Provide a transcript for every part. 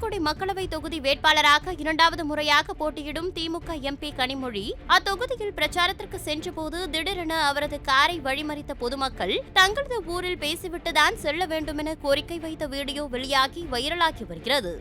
தூத்துக்குடி மக்களவை தொகுதி வேட்பாளராக இரண்டாவது முறையாக போட்டியிடும் திமுக எம்பி கனிமொழி அத்தொகுதியில் பிரச்சாரத்திற்கு சென்றபோது திடீரென அவரது காரை வழிமறித்த பொதுமக்கள் தங்களது ஊரில் பேசிவிட்டுதான் செல்ல வேண்டும் என கோரிக்கை வைத்த வீடியோ வெளியாகி வைரலாகி வருகிறது.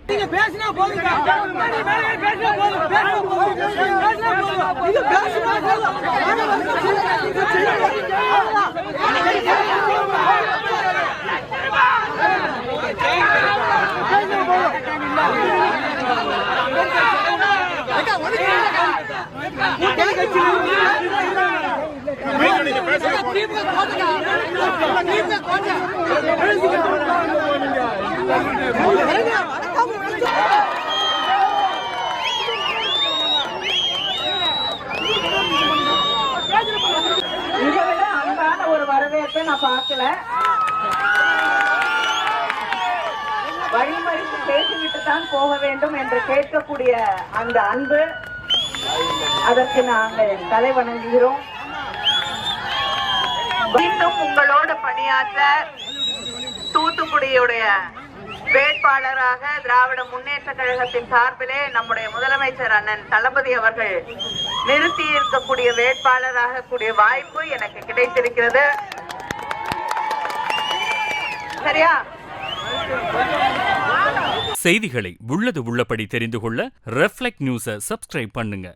அன்பான ஒரு வரவேற்பை நான் பார்க்கல. வழிமறித்து பேசிவிட்டு தான் போக வேண்டும் என்று கேட்கக்கூடிய அந்த அன்பு, அதற்கு நாங்கள் தலை வணங்குகிறோம். மீண்டும் உங்களோடு பணியாற்ற தூத்துக்குடியுடைய வேட்பாளராக திராவிட முன்னேற்ற கழகத்தின் சார்பிலே நம்முடைய முதலமைச்சர் அண்ணன் தளபதி அவர்கள் நிறுத்தி இருக்கக்கூடிய வேட்பாளராக கூடிய வாய்ப்பு எனக்கு கிடைத்திருக்கிறது. சரியா? செய்திகளை உள்ளது உள்ளபடி தெரிந்து கொள்ள ரெஃப்ளெக்ட் நியூஸை சப்ஸ்கிரைப் பண்ணுங்க.